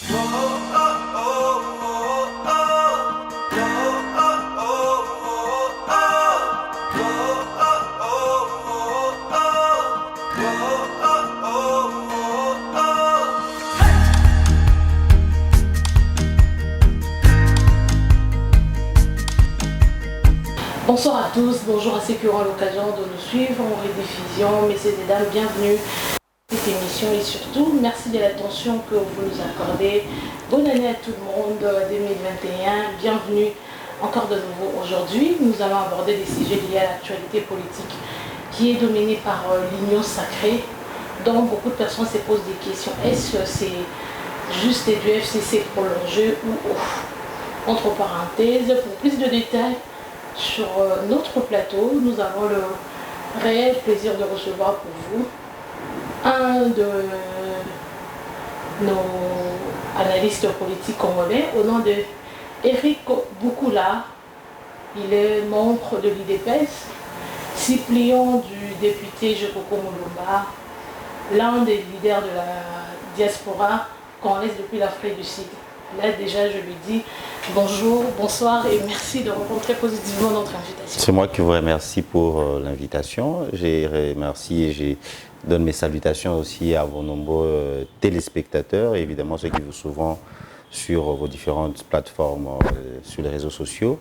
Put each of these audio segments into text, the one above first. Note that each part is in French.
Bonsoir à tous, bonjour à ceux qui auront l'occasion de nous suivre en rediffusion. Messieurs et dames, bienvenue à cette émission et surtout, merci de l'attention que vous nous accordez. Bonne année à tout le monde 2021, bienvenue encore de nouveau aujourd'hui. Nous allons aborder des sujets liés à l'actualité politique qui est dominée par l'union sacrée, dont beaucoup de personnes se posent des questions. Est-ce que c'est juste du FCC prolongé ou ouf? Entre parenthèses, pour plus de détails, sur notre plateau, nous avons le réel plaisir de recevoir pour vous un de nos analystes politiques congolais au nom de Eric Boukoula. Il est membre de l'IDPS, suppléant du député Jokoko Mulumba, l'un des leaders de la diaspora congolaise depuis l'Afrique du Sud. Là déjà je lui dis bonjour, bonsoir et merci de rencontrer positivement notre invitation. C'est moi qui vous remercie pour l'invitation. Je remercie et je donne mes salutations aussi à vos nombreux téléspectateurs et évidemment ceux qui vous suivent sur vos différentes plateformes sur les réseaux sociaux.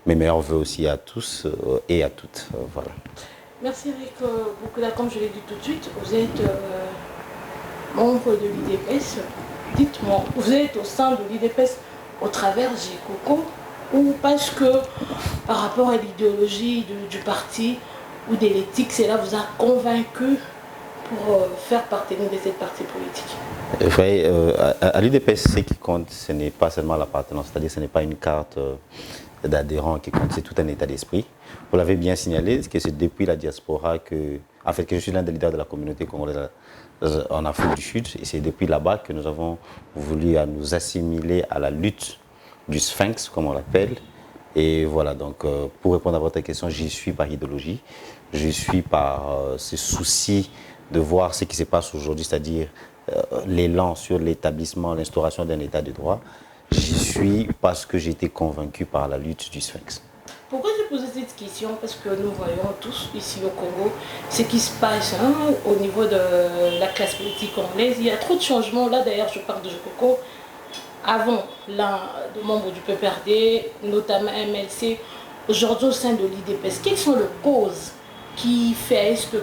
Mes meilleurs voeux aussi à tous et à toutes. Voilà. Merci Eric Boukoula, comme je l'ai dit tout de suite, vous êtes membre de l'IDPS. Dites-moi, vous êtes au sein de l'IDPS au travers Jekoko ou parce que par rapport à l'idéologie du parti ou de l'éthique, cela vous a convaincu pour faire partenaire de cette partie politique? Vous voyez, à l'IDPS, ce qui compte, ce n'est pas seulement l'appartenance, c'est-à-dire ce n'est pas une carte d'adhérent qui compte, c'est tout un état d'esprit. Vous l'avez bien signalé, que c'est depuis la diaspora que je suis l'un des leaders de la communauté congolaise en Afrique du Sud, et c'est depuis là-bas que nous avons voulu nous assimiler à la lutte du Sphinx, comme on l'appelle. Et voilà, donc pour répondre à votre question, j'y suis par idéologie, je suis par ce souci de voir ce qui se passe aujourd'hui, c'est-à-dire l'élan sur l'établissement, l'instauration d'un état de droit. J'y suis parce que j'ai été convaincu par la lutte du Sphinx. Pourquoi je posais cette question? Parce que nous voyons tous ici au Congo ce qui se passe au niveau de la classe politique congolaise. Il y a trop de changements. Là d'ailleurs je parle de Jokoko. Avant, l'un des membres du PPRD, notamment MLC, aujourd'hui au sein de l'IDPS. Quelles sont les causes qui font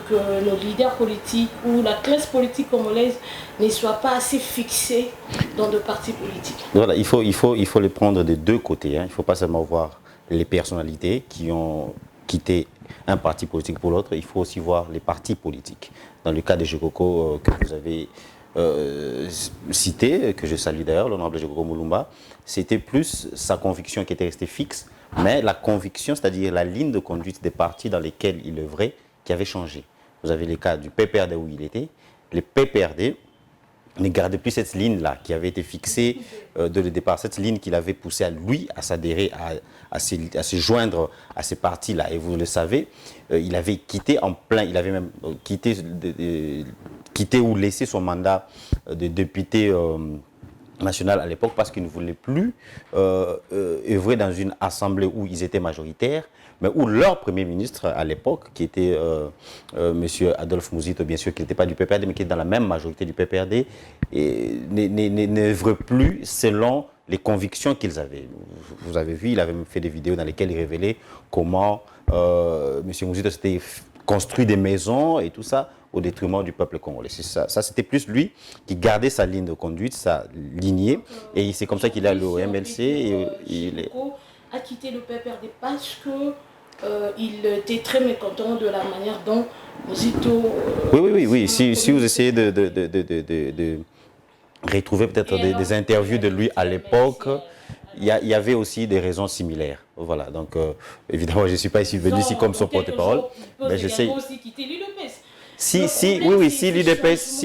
que nos leaders politiques ou la classe politique congolaise ne soient pas assez fixés dans de partis politiques? Voilà, il faut les prendre des deux côtés. Il ne faut pas seulement voir les personnalités qui ont quitté un parti politique pour l'autre, il faut aussi voir les partis politiques. Dans le cas de Jokoko que vous avez cité, que je salue d'ailleurs, l'honorable Jokoko Mulumba, c'était plus sa conviction qui était restée fixe, mais la conviction, c'est-à-dire la ligne de conduite des partis dans lesquels il œuvrait, qui avait changé. Vous avez le cas du PPRD où il était. Le PPRD ne gardait plus cette ligne-là qui avait été fixée dès le départ, cette ligne qu'il avait poussé à lui à s'adhérer, à se joindre à ces partis-là. Et vous le savez, il avait quitté en plein, il avait même quitté ou laissé son mandat de député national à l'époque parce qu'il ne voulait plus œuvrer dans une assemblée où ils étaient majoritaires, mais où leur premier ministre à l'époque, qui était M. Adolphe Mouzito, bien sûr, qui n'était pas du PPRD, mais qui était dans la même majorité du PPRD, n'œuvrait plus selon les convictions qu'ils avaient. Vous avez vu, il avait même fait des vidéos dans lesquelles il révélait comment M. Mouzito s'était construit des maisons et tout ça au détriment du peuple congolais. Ça c'était plus lui qui gardait sa ligne de conduite, sa lignée, et c'est comme ça qu'il est allé au MLC. Et il a quitté le PPRD parce que il était très mécontent de la manière dont Mouzito... Oui. Si vous essayez de retrouver peut-être des interviews de lui à l'époque, il y avait aussi des raisons similaires. Voilà, donc évidemment, je ne suis pas ici venu ici comme son porte-parole, mais j'essaie... Si l'IDPS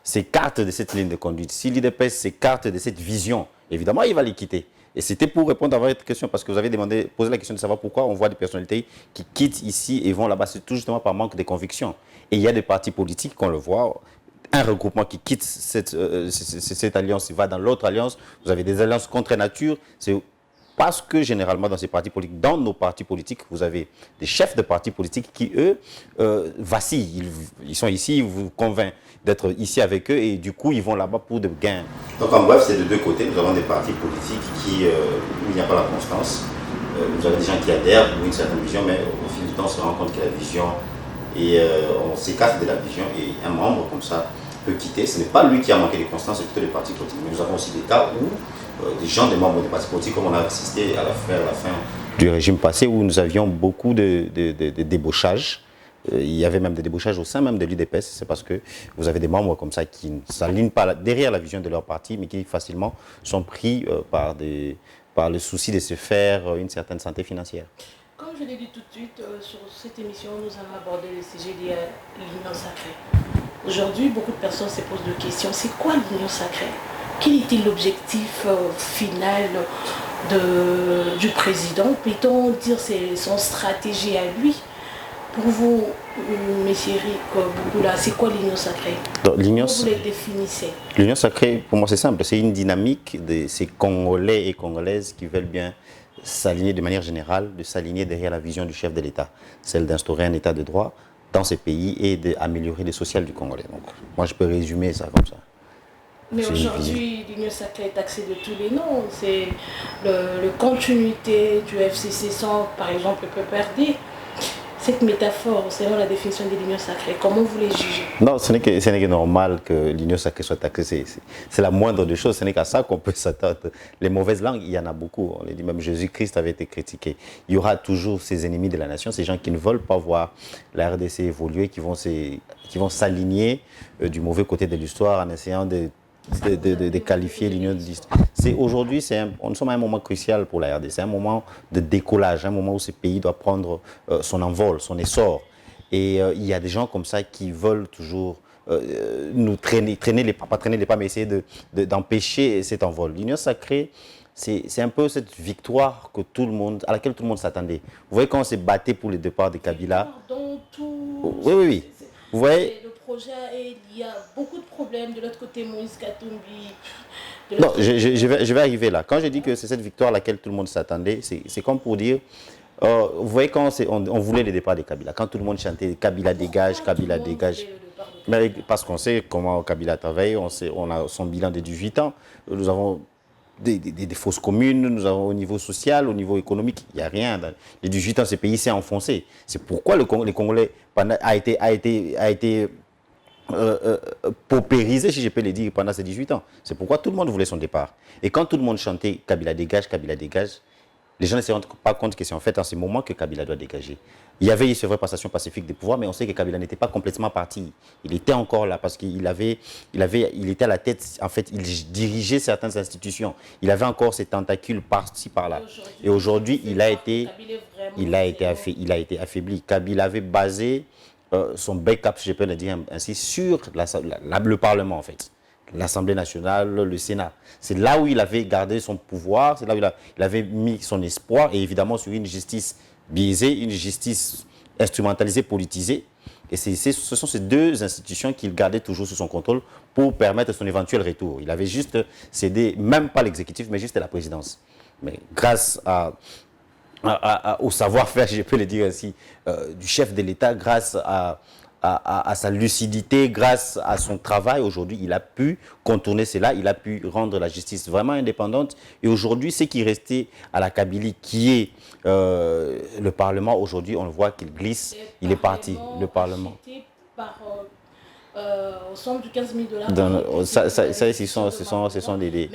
s'écarte de cette ligne de conduite, si l'IDPS s'écarte de cette vision, évidemment, il va les quitter. Et c'était pour répondre à votre question, parce que vous avez posé la question de savoir pourquoi on voit des personnalités qui quittent ici et vont là-bas. C'est tout justement par manque de conviction. Et il y a des partis politiques, qu'on le voit, un regroupement qui quitte cette alliance, il va dans l'autre alliance. Vous avez des alliances contre nature. C'est parce que généralement dans ces partis politiques, dans nos partis politiques, vous avez des chefs de partis politiques qui, eux, vacillent. Ils sont ici, ils vous convainquent d'être ici avec eux et du coup, ils vont là-bas pour des gains. Donc en bref, c'est de deux côtés. Nous avons des partis politiques où il n'y a pas la constance. Vous avez des gens qui adhèrent pour une certaine vision, mais au fil du temps, on se rend compte que la vision, on s'écarte de la vision et un membre comme ça peut quitter. Ce n'est pas lui qui a manqué de constance, c'est plutôt les partis politiques. Mais nous avons aussi des cas où des membres des partis politiques, comme on a assisté à la fin du régime passé, où nous avions beaucoup de débauchages. Il y avait même des débauchages au sein même de l'UDPS. C'est parce que vous avez des membres comme ça qui ne s'alignent pas derrière la vision de leur parti, mais qui facilement sont pris par le souci de se faire une certaine santé financière. Comme je l'ai dit tout de suite, sur cette émission, nous allons aborder le sujet de l'union sacrée. Aujourd'hui, beaucoup de personnes se posent des questions. C'est quoi l'union sacrée? Quel était l'objectif final du président? Peut-on dire c'est son stratégie à lui? Pour vous, M. Eric Bougoula, c'est quoi l'union sacrée? Comment vous les définissez? L'union sacrée, pour moi, c'est simple. C'est une dynamique de ces Congolais et Congolaises qui veulent bien s'aligner de manière générale, de s'aligner derrière la vision du chef de l'État, celle d'instaurer un État de droit dans ces pays et d'améliorer le social du Congolais. Donc, moi, je peux résumer ça comme ça. Mais aujourd'hui, l'union sacrée est taxée de tous les noms. C'est le continuité du FCC sans, par exemple, le PPRD. Cette métaphore, selon la définition de l'union sacrée, comment vous les jugez? Non, ce n'est que normal que l'union sacrée soit taxée. C'est la moindre des choses. Ce n'est qu'à ça qu'on peut s'attendre. Les mauvaises langues, il y en a beaucoup. On les dit, même Jésus-Christ avait été critiqué. Il y aura toujours ces ennemis de la nation, ces gens qui ne veulent pas voir la RDC évoluer, qui vont s'aligner du mauvais côté de l'histoire en essayant de qualifier l'union de l'histoire. Aujourd'hui, nous sommes à un moment crucial pour la RDC, c'est un moment de décollage, un moment où ce pays doit prendre son envol, son essor. Et il y a des gens comme ça qui veulent toujours nous traîner les pas, pas traîner les pas, mais essayer d'empêcher cet envol. L'union sacrée, c'est un peu cette victoire à laquelle tout le monde s'attendait. Vous voyez quand on s'est battu pour le départ de Kabila. Oui. Vous voyez. Projet et il y a beaucoup de problèmes. De l'autre côté, Moïse Katumbi. Non, je vais arriver là. Quand je dis que c'est cette victoire à laquelle tout le monde s'attendait, c'est comme pour dire, vous voyez quand on voulait le départ de Kabila, quand tout le monde chantait Kabila dégage, Kabila dégage. Mais parce qu'on sait comment Kabila travaille, on a son bilan de 18 ans, nous avons des fausses communes, nous avons au niveau social, au niveau économique, il n'y a rien. Dans les 18 ans, ce pays s'est enfoncé. C'est pourquoi les Congolais a été paupérisé, si je peux le dire, pendant ces 18 ans. C'est pourquoi tout le monde voulait son départ. Et quand tout le monde chantait Kabila dégage, les gens ne se rendent pas compte que c'est en fait en ce moment que Kabila doit dégager. Il y avait, c'est vrai, passation pacifique des pouvoirs, mais on sait que Kabila n'était pas complètement parti. Il était encore là parce qu'il était à la tête, en fait, il dirigeait certaines institutions. Il avait encore ses tentacules par-ci, par-là. Et aujourd'hui, il a été affaibli. Kabila avait basé son backup, si je peux le dire ainsi, sur le Parlement, en fait. L'Assemblée nationale, le Sénat. C'est là où il avait gardé son pouvoir, c'est là où il avait mis son espoir, et évidemment sur une justice biaisée, une justice instrumentalisée, politisée. Et ce sont ces deux institutions qu'il gardait toujours sous son contrôle pour permettre son éventuel retour. Il avait juste cédé, même pas l'exécutif, mais juste la présidence. Mais grâce au savoir-faire, si je peux le dire ainsi, du chef de l'État, grâce à sa lucidité, grâce à son travail, aujourd'hui, il a pu contourner cela, il a pu rendre la justice vraiment indépendante. Et aujourd'hui, ce qui restait à la Kabylie, qui est le Parlement, aujourd'hui, on le voit qu'il glisse, il est parti, le Parlement. Au somme de 15 000 $. Ce sont des...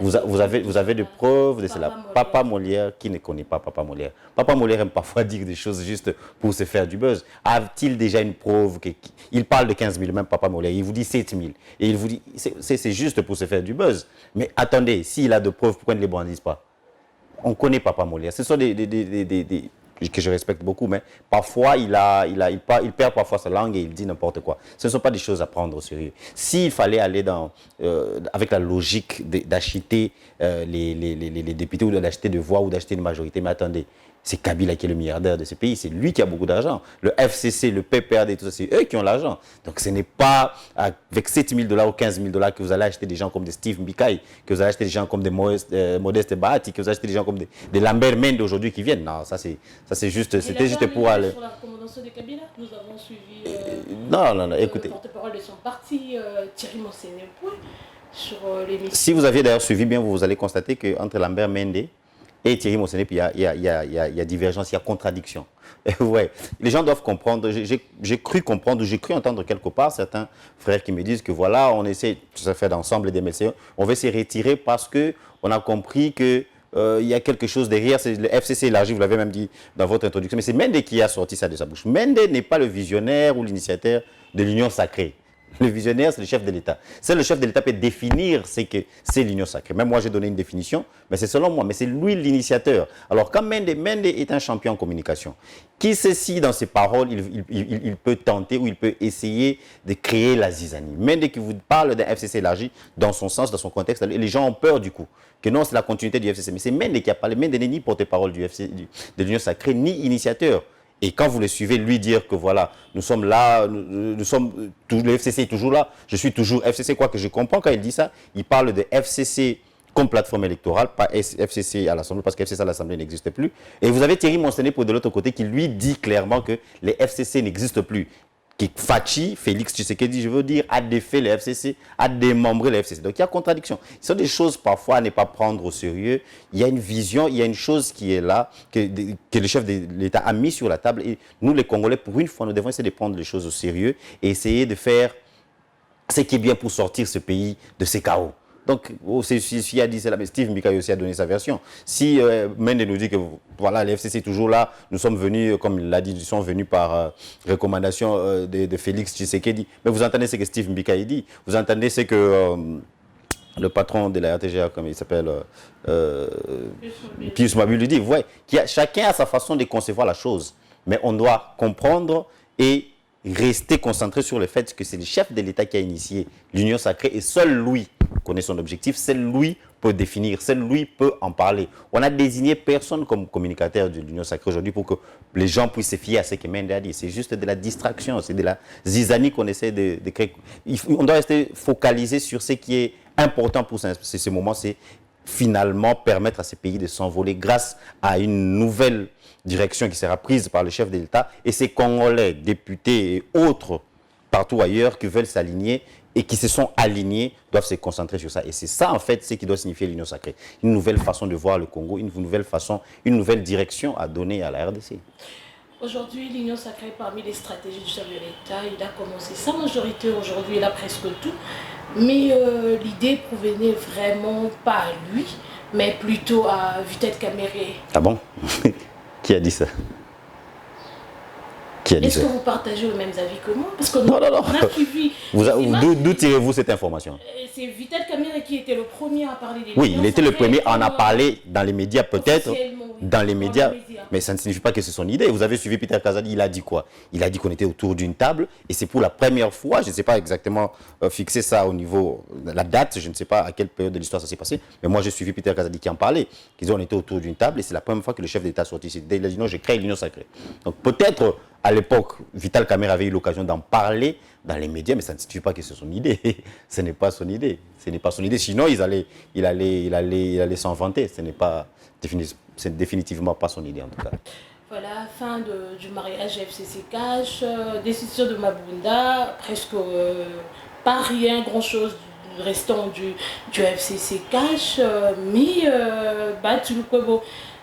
Vous avez des preuves de cela. Papa Molière, qui ne connaît pas Papa Molière? Papa Molière aime parfois dire des choses juste pour se faire du buzz. A-t-il déjà une preuve il parle de 15 000, même Papa Molière, il vous dit 7 000. Et il vous dit, c'est juste pour se faire du buzz. Mais attendez, s'il a de preuves, pourquoi ne les brandissent pas? On connaît Papa Molière. Ce sont que je respecte beaucoup, mais parfois il perd parfois sa langue et il dit n'importe quoi. Ce ne sont pas des choses à prendre au sérieux. S'il fallait aller avec la logique d'acheter les députés ou d'acheter des voix ou d'acheter une majorité, mais attendez, C'est Kabila qui est le milliardaire de ce pays, c'est lui qui a beaucoup d'argent. Le FCC, le PPRD, tout ça, c'est eux qui ont l'argent. Donc ce n'est pas avec 7 000 $ ou 15 000 $ que vous allez acheter des gens comme des Steve Mbikai, que vous allez acheter des gens comme des Modeste Bahati, que vous allez acheter des gens comme des Lambert Mende aujourd'hui qui viennent. Non, ça c'est juste, c'était juste pour aller... Sur la recommandation de Kabila, nous avons suivi non, écoutez. le porte-parole de son parti, Thierry Monsené, sur l'émission. Si vous aviez d'ailleurs suivi bien, vous allez constater qu'entre Lambert Mende et Thierry Monsené, il y a divergence, il y a contradiction. Ouais. Les gens doivent comprendre, j'ai cru comprendre, j'ai cru entendre quelque part certains frères qui me disent que voilà, on essaie, ça fait d'ensemble des MLC, on veut se retirer parce qu'on a compris que il y a quelque chose derrière, c'est le FCC élargi, vous l'avez même dit dans votre introduction, mais c'est Mende qui a sorti ça de sa bouche. Mende n'est pas le visionnaire ou l'initiateur de l'Union sacrée. Le visionnaire, c'est le chef de l'État. C'est le chef de l'État peut définir ce que c'est l'union sacrée. Même moi, j'ai donné une définition, mais c'est selon moi. Mais c'est lui l'initiateur. Alors, quand Mende est un champion en communication, qui sait si dans ses paroles, il peut tenter ou il peut essayer de créer la zizanie. Mende qui vous parle d'un FCC élargi dans son sens, dans son contexte, les gens ont peur du coup. Que non, c'est la continuité du FCC. Mais c'est Mende qui a parlé. Mende n'est ni porte-parole de l'union sacrée, ni initiateur. Et quand vous le suivez, lui dire que voilà, nous sommes là, le FCC est toujours là, je suis toujours FCC, quoi que je comprends quand il dit ça, il parle de FCC comme plateforme électorale, pas FCC à l'Assemblée, parce que FCC à l'Assemblée n'existe plus. Et vous avez Thierry Monsené pour de l'autre côté qui lui dit clairement que les FCC n'existent plus. Fachi, Félix Tshisekedi, je veux dire, a défait le FCC, a démembré le FCC. Donc il y a contradiction. Ce sont des choses parfois à ne pas prendre au sérieux. Il y a une vision, il y a une chose qui est là, que le chef de l'État a mis sur la table. Et nous, les Congolais, pour une fois, nous devons essayer de prendre les choses au sérieux et essayer de faire ce qui est bien pour sortir ce pays de ces chaos. Donc, s'il a dit cela, mais Steve Mbikai aussi a donné sa version. Si Mende nous dit que voilà, le FCC est toujours là, nous sommes venus, comme il l'a dit, nous sommes venus par recommandation de Félix Tshisekedi. Mais vous entendez ce que Steve Mbikai dit. Vous entendez ce que le patron de la RTGA, comme il s'appelle, Pius Mabu lui dit. Ouais, chacun a sa façon de concevoir la chose. Mais on doit comprendre et rester concentré sur le fait que c'est le chef de l'État qui a initié l'union sacrée et seul lui connaît son objectif, seul lui peut définir, seul lui peut en parler. On a désigné personne comme communicateur de l'union sacrée aujourd'hui pour que les gens puissent se fier à ce que Mende a dit. C'est juste de la distraction, c'est de la zizanie qu'on essaie de créer. On doit rester focalisé sur ce qui est important pour ce moment, c'est finalement permettre à ces pays de s'envoler grâce à une nouvelle direction qui sera prise par le chef de l'État et ces Congolais, députés et autres partout ailleurs qui veulent s'aligner et qui se sont alignés doivent se concentrer sur ça. Et c'est ça en fait ce qui doit signifier l'union sacrée. Une nouvelle façon de voir le Congo, une nouvelle façon, une nouvelle direction à donner à la RDC. Aujourd'hui, l'union sacrée parmi les stratégies du chef de l'État, il a commencé sa majorité aujourd'hui, il a presque tout. Mais l'idée provenait vraiment pas à lui, mais plutôt à Vital Kamerhe. Ah bon? Qui a dit ça? Est-ce que vous partagez les mêmes avis que moi? Parce que non. On a suivi. D'où tirez-vous cette information? C'est Vital Kamerhe qui était le premier à parler des Oui, il était le premier à en parler dans les médias, peut-être. Dans les médias. Mais ça ne signifie pas que c'est son idée. Vous avez suivi Peter Kazadi, il a dit quoi? Il a dit qu'on était autour d'une table et c'est pour la première fois, je ne sais pas exactement fixer ça au niveau de la date, je ne sais pas à quelle période de l'histoire ça s'est passé, mais moi j'ai suivi Peter Kazadi qui en parlait, qu'ils ont été autour d'une table et c'est la première fois que le chef d'État sorti ici. Il a dit non, je crée l'union sacrée. Donc peut-être à l'époque, Vital Kamerhe avait eu l'occasion d'en parler dans les médias, mais ça ne signifie pas que c'est son idée. Ce n'est pas son idée. Ce n'est pas son idée. Sinon, il allait s'en vanter. C'est définitivement pas son idée en tout cas. Voilà, fin du mariage FCC Cash, décision de Mabunda, presque pas rien, grand-chose restant du FCC Cash, mais Batulukwebo,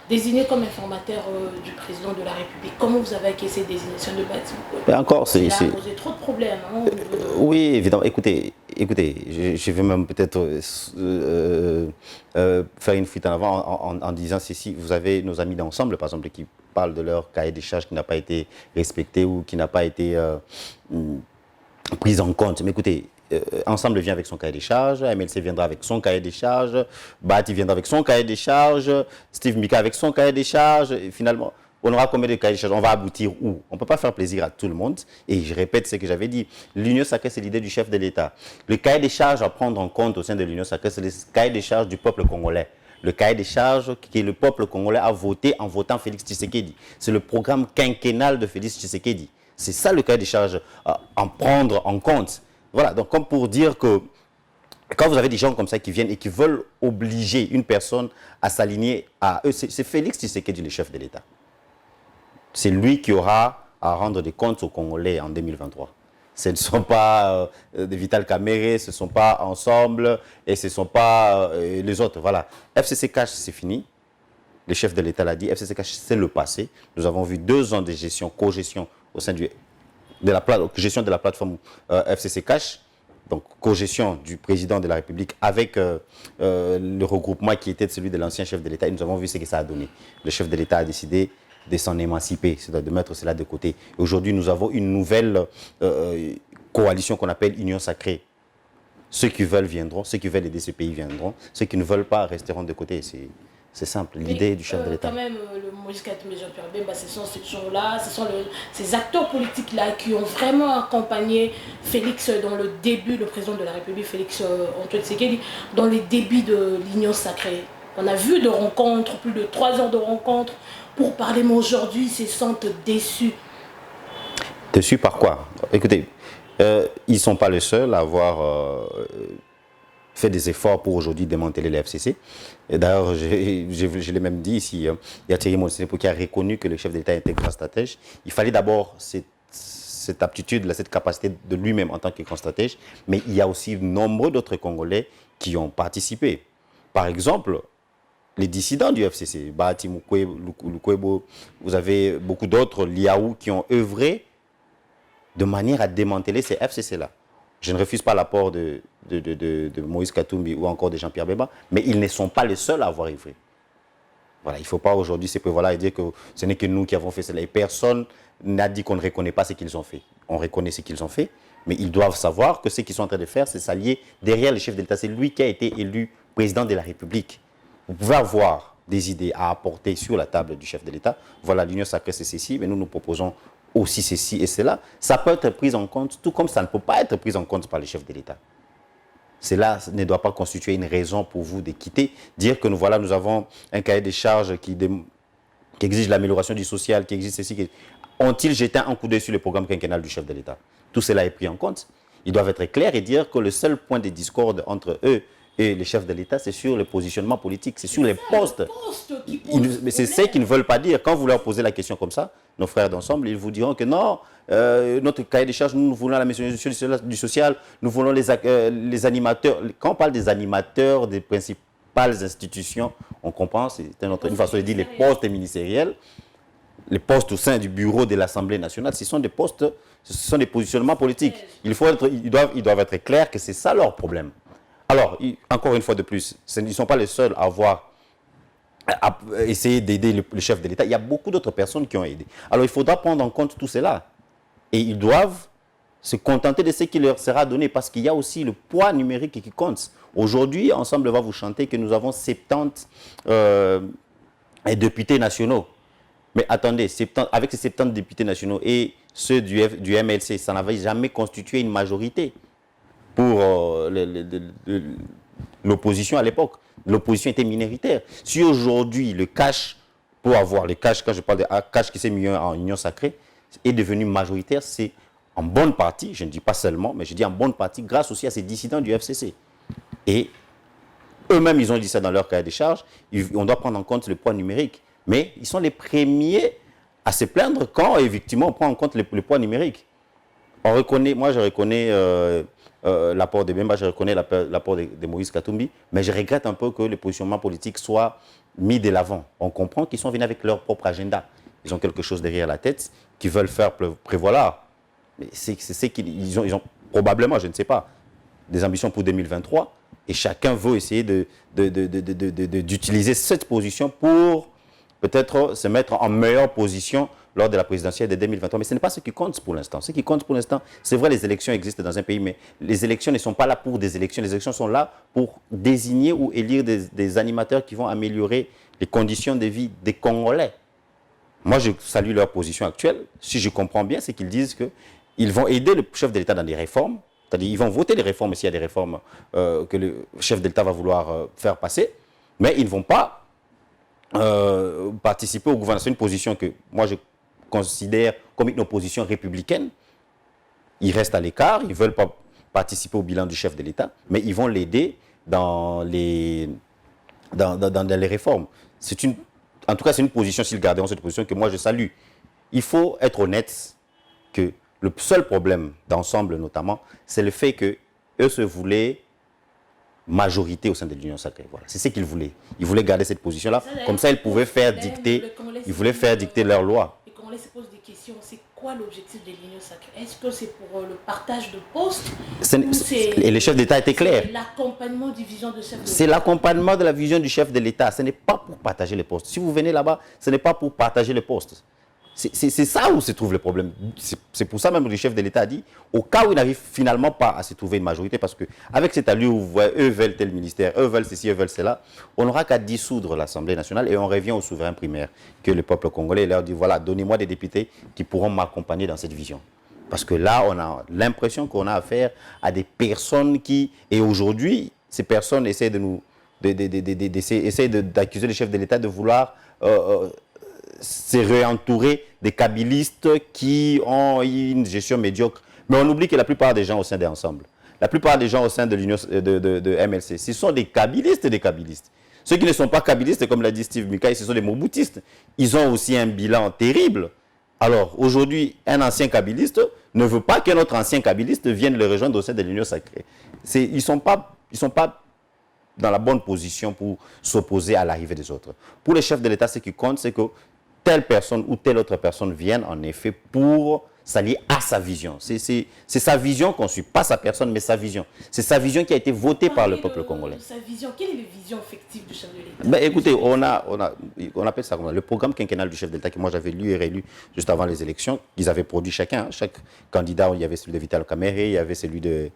désigné comme informateur du président de la République. Comment vous avez acquis cette désignation de Batulukwebo? Encore, il a posé trop de problèmes. Hein, oui, évidemment. Écoutez, je vais même peut-être faire une fuite en avant en disant si vous avez nos amis d'ensemble, par exemple, qui parlent de leur cahier des charges qui n'a pas été respecté ou qui n'a pas été pris en compte. Mais écoutez, Ensemble vient avec son cahier des charges, MLC viendra avec son cahier des charges, Bahati viendra avec son cahier des charges, Steve Mbikai avec son cahier des charges, et finalement, on aura combien de cahiers des charges? On va aboutir où? On ne peut pas faire plaisir à tout le monde. Et je répète ce que j'avais dit. L'union sacrée, c'est l'idée du chef de l'État. Le cahier des charges à prendre en compte au sein de l'union sacrée, c'est le cahier des charges du peuple congolais. le cahier des charges que le peuple congolais a voté en votant Félix Tshisekedi. C'est le programme quinquennal de Félix Tshisekedi. C'est ça le cahier des charges à en prendre en compte. Voilà, donc comme pour dire que quand vous avez des gens comme ça qui viennent et qui veulent obliger une personne à s'aligner à eux, c'est Félix Tshisekedi, le chef de l'État. C'est lui qui aura à rendre des comptes aux Congolais en 2023. Ce ne sont pas des Vital Kamere, ce ne sont pas Ensemble et ce ne sont pas les autres. Voilà. FCC Cash, c'est fini. Le chef de l'État l'a dit. FCC Cash, c'est le passé. Nous avons vu 2 ans de gestion, co-gestion au sein de la gestion de la plateforme FCC Cash. Donc, co-gestion du président de la République avec le regroupement qui était celui de l'ancien chef de l'État. Et nous avons vu ce que ça a donné. Le chef de l'État a décidé de s'en émanciper, c'est-à-dire de mettre cela de côté. Aujourd'hui, nous avons une nouvelle coalition qu'on appelle Union Sacrée. Ceux qui veulent viendront, ceux qui veulent aider ce pays viendront, ceux qui ne veulent pas resteront de côté. C'est simple, l'idée du chef de l'État. Quand même, le Moïse Katumbi et Jean-Pierre Bemba, ce sont ces gens-là, ce sont ces acteurs politiques-là qui ont vraiment accompagné Félix dans le début, le président de la République, Félix Antoine Tshisekedi, dans les débuts de l'Union Sacrée. On a vu de rencontres, plus de 3 heures de rencontres pour parler, mais aujourd'hui, ils se sentent déçus. Déçus par quoi? Écoutez, ils ne sont pas les seuls à avoir fait des efforts pour aujourd'hui démanteler les FCC. Et d'ailleurs, je l'ai même dit ici, il y a Thierry Monsenepo qui a reconnu que le chef de l'État était grand stratège. Il fallait d'abord cette aptitude, cette capacité de lui-même en tant que grand stratège, mais il y a aussi nombreux d'autres Congolais qui ont participé. Par exemple, les dissidents du FCC, Bahati Lukwebo, vous avez beaucoup d'autres, Liaou, qui ont œuvré de manière à démanteler ces FCC-là. Je ne refuse pas l'apport de Moïse Katumbi ou encore de Jean-Pierre Bemba, mais ils ne sont pas les seuls à avoir œuvré. Voilà, il ne faut pas aujourd'hui se prévaloir et dire que ce n'est que nous qui avons fait cela. Et personne n'a dit qu'on ne reconnaît pas ce qu'ils ont fait. On reconnaît ce qu'ils ont fait, mais ils doivent savoir que ce qu'ils sont en train de faire, c'est s'allier derrière le chef de l'État. C'est lui qui a été élu président de la République. Vous pouvez avoir des idées à apporter sur la table du chef de l'État. Voilà, l'Union Sacrée, c'est ceci, mais nous proposons aussi ceci et cela. Ça peut être pris en compte, tout comme ça ne peut pas être pris en compte par le chef de l'État. Cela ne doit pas constituer une raison pour vous de quitter, dire que nous avons un cahier des charges qui exige l'amélioration du social, qui exige ceci. Ont-ils jeté un coup d'œil sur le programme quinquennal du chef de l'État? Tout cela est pris en compte. Ils doivent être clairs et dire que le seul point de discorde entre eux et les chefs de l'État, c'est sur le positionnement politique, c'est sur les postes. Mais c'est ce qu'ils ne veulent pas dire. Quand vous leur posez la question comme ça, nos frères d'ensemble, ils vous diront que non, notre cahier des charges, nous voulons la maison du social, nous voulons les animateurs. Quand on parle des animateurs des principales institutions, on comprend, c'est une façon de dire les postes ministériels, les postes au sein du bureau de l'Assemblée nationale, ce sont des postes, ce sont des positionnements politiques. Ils doivent être clairs que c'est ça leur problème. Alors, encore une fois de plus, ils ne sont pas les seuls à avoir essayé d'aider le chef de l'État. Il y a beaucoup d'autres personnes qui ont aidé. Alors, il faudra prendre en compte tout cela. Et ils doivent se contenter de ce qui leur sera donné parce qu'il y a aussi le poids numérique qui compte. Aujourd'hui, Ensemble va vous chanter que nous avons 70 députés nationaux. Mais attendez, avec ces 70 députés nationaux et ceux du MLC, ça n'avait jamais constitué une majorité pour l'opposition à l'époque. L'opposition était minoritaire. Si aujourd'hui, le cash, pour avoir le cash, quand je parle de cash qui s'est mis en union sacrée, est devenu majoritaire, c'est en bonne partie, je ne dis pas seulement, mais je dis en bonne partie, grâce aussi à ces dissidents du FCC. Et eux-mêmes, ils ont dit ça dans leur cahier des charges, on doit prendre en compte le poids numérique. Mais ils sont les premiers à se plaindre quand, effectivement, on prend en compte le poids numérique. On reconnaît, moi je reconnais l'apport de Bemba, je reconnais l'apport de Moïse Katumbi, mais je regrette un peu que le positionnement politique soit mis de l'avant. On comprend qu'ils sont venus avec leur propre agenda. Ils ont quelque chose derrière la tête qu'ils veulent faire prévaloir. Mais c'est qu'ils ont probablement, je ne sais pas, des ambitions pour 2023 et chacun veut essayer d'utiliser cette position pour peut-être se mettre en meilleure position lors de la présidentielle de 2023. Mais ce n'est pas ce qui compte pour l'instant. Ce qui compte pour l'instant, c'est vrai, les élections existent dans un pays, mais les élections ne sont pas là pour des élections. Les élections sont là pour désigner ou élire des animateurs qui vont améliorer les conditions de vie des Congolais. Moi, je salue leur position actuelle. Si je comprends bien, c'est qu'ils disent qu'ils vont aider le chef de l'État dans des réformes. C'est-à-dire qu'ils vont voter les réformes s'il y a des réformes que le chef de l'État va vouloir faire passer. Mais ils ne vont pas participer au gouvernement. C'est une position que moi je considère comme une opposition républicaine. Ils restent à l'écart, ils ne veulent pas participer au bilan du chef de l'État, mais ils vont l'aider dans les réformes. En tout cas, c'est une position, s'ils garderont cette position, que moi je salue. Il faut être honnête que le seul problème d'ensemble, notamment, c'est le fait qu'eux se voulaient majorité au sein de l'Union sacrée. Voilà. C'est ce qu'ils voulaient. Ils voulaient garder cette position-là. Comme ça, ils pouvaient faire dicter, leur loi. Et quand on se pose des questions, c'est quoi l'objectif de l'Union sacrée? Est-ce que c'est pour le partage de postes? Et le chef d'État était clair. C'est l'accompagnement du vision de chef de l'État. C'est l'accompagnement de la vision du chef de l'État. Ce n'est pas pour partager les postes. Si vous venez là-bas, ce n'est pas pour partager les postes. C'est ça où se trouve le problème. C'est pour ça même que le chef de l'État a dit, au cas où il n'arrive finalement pas à se trouver une majorité, parce qu'avec cette allure où vous voyez, eux veulent tel ministère, eux veulent ceci, eux veulent cela, on n'aura qu'à dissoudre l'Assemblée nationale et on revient au souverain primaire, que le peuple congolais leur dit, voilà, donnez-moi des députés qui pourront m'accompagner dans cette vision. Parce que là, on a l'impression qu'on a affaire à des personnes qui, et aujourd'hui, ces personnes essaient d'accuser le chef de l'État de vouloir se réentourer des kabylistes qui ont une gestion médiocre. Mais on oublie que la plupart des gens au sein des ensembles, la plupart des gens au sein de l'Union de MLC, ce sont des kabylistes et des kabylistes. Ceux qui ne sont pas kabylistes, comme l'a dit Steve Mikaï, ce sont des mobutistes. Ils ont aussi un bilan terrible. Alors, aujourd'hui, un ancien kabyliste ne veut pas qu'un autre ancien kabyliste vienne le rejoindre au sein de l'Union sacrée. Ils ne sont pas dans la bonne position pour s'opposer à l'arrivée des autres. Pour le chef de l'État, ce qui compte, c'est que telle personne ou telle autre personne vienne en effet pour s'allier à sa vision. C'est sa vision qu'on suit, pas sa personne, mais sa vision. C'est sa vision qui a été votée par le peuple congolais. Sa vision, quelle est la vision effective du chef de l'État? Ben, écoutez, on appelle ça le programme quinquennal du chef de l'État que moi j'avais lu et rélu juste avant les élections. Ils avaient produit chacun, hein, chaque candidat, il y avait celui de Vital Kamerhe, il y avait celui de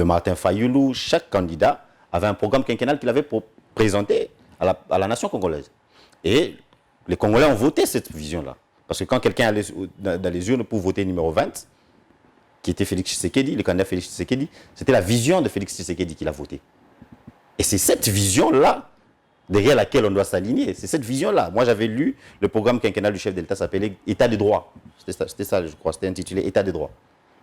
Martin Fayoulou. Chaque candidat avait un programme quinquennal qu'il avait présenté à la nation congolaise. Et les Congolais ont voté cette vision-là. Parce que quand quelqu'un allait dans les urnes pour voter numéro 20, qui était Félix Tshisekedi, le candidat Félix Tshisekedi, c'était la vision de Félix Tshisekedi qu'il a voté. Et c'est cette vision-là derrière laquelle on doit s'aligner. C'est cette vision-là. Moi, j'avais lu le programme quinquennal du chef de l'État, s'appelait État de droit. C'était ça, je crois, c'était intitulé État de droit.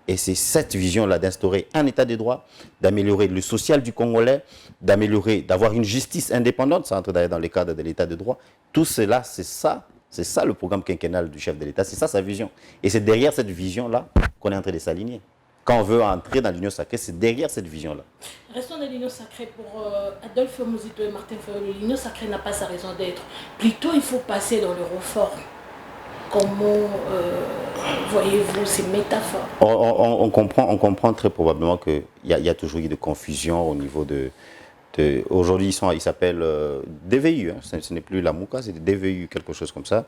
Et c'est cette vision-là d'instaurer un état de droit, d'améliorer le social du Congolais, d'avoir une justice indépendante, ça entre d'ailleurs dans le cadre de l'état de droit. Tout cela, c'est ça le programme quinquennal du chef de l'État, c'est ça sa vision. Et c'est derrière cette vision-là qu'on est en train de s'aligner. Quand on veut entrer dans l'Union sacrée, c'est derrière cette vision-là. Restons dans l'Union sacrée pour Adolphe Muzito et Martin Fayoulou. L'Union sacrée n'a pas sa raison d'être. Plutôt, il faut passer dans le renfort. Comment voyez-vous ces métaphores? On comprend très probablement qu'il y a toujours eu de confusion au niveau de aujourd'hui, ils s'appellent DVU, hein. Ce n'est plus la MOUCA, c'est DVU, quelque chose comme ça.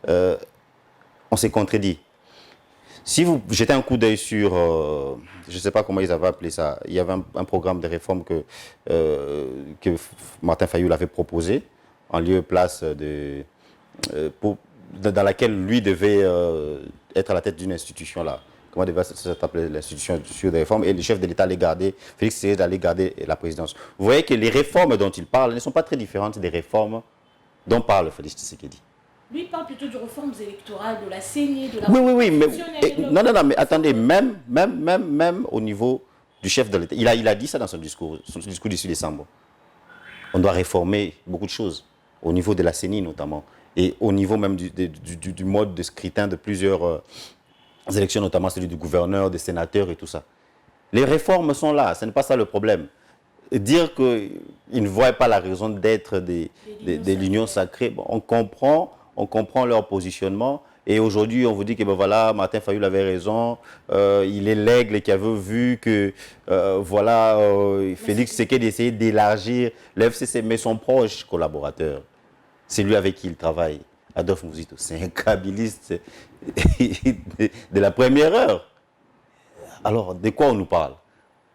On s'est contredit. Si vous jetez un coup d'œil sur, je ne sais pas comment ils avaient appelé ça, il y avait un programme de réforme que Martin Fayoulou avait proposé, en lieu et place dans laquelle lui devait être à la tête d'une institution là. Comment devait s'appeler l'institution sur des réformes, et le chef de l'État allait garder, Félix Tshisekedi allait garder la présidence. Vous voyez que les réformes dont il parle ne sont pas très différentes des réformes dont parle Félix Tshisekedi. Lui, il parle plutôt de réformes électorales, de la CENI, de la... Oui, mais... Non, mais attendez, même au niveau du chef de l'État, il a dit ça dans son discours du 6 décembre. On doit réformer beaucoup de choses, au niveau de la CENI notamment, et au niveau même du mode de scrutin de plusieurs élections, notamment celui du gouverneur, des sénateurs et tout ça. Les réformes sont là, ce n'est pas ça le problème. Dire qu'ils ne voient pas la raison d'être de l'Union sacrée, bon, on comprend leur positionnement. Et aujourd'hui, on vous dit que ben voilà, Martin Fayoulou avait raison, il est l'aigle qui avait vu que Félix Tshisekedi essayait d'élargir l'FCC, mais son proche collaborateur, c'est lui avec qui il travaille, Adolphe Muzito, c'est un kabyliste de la première heure. Alors, de quoi on nous parle?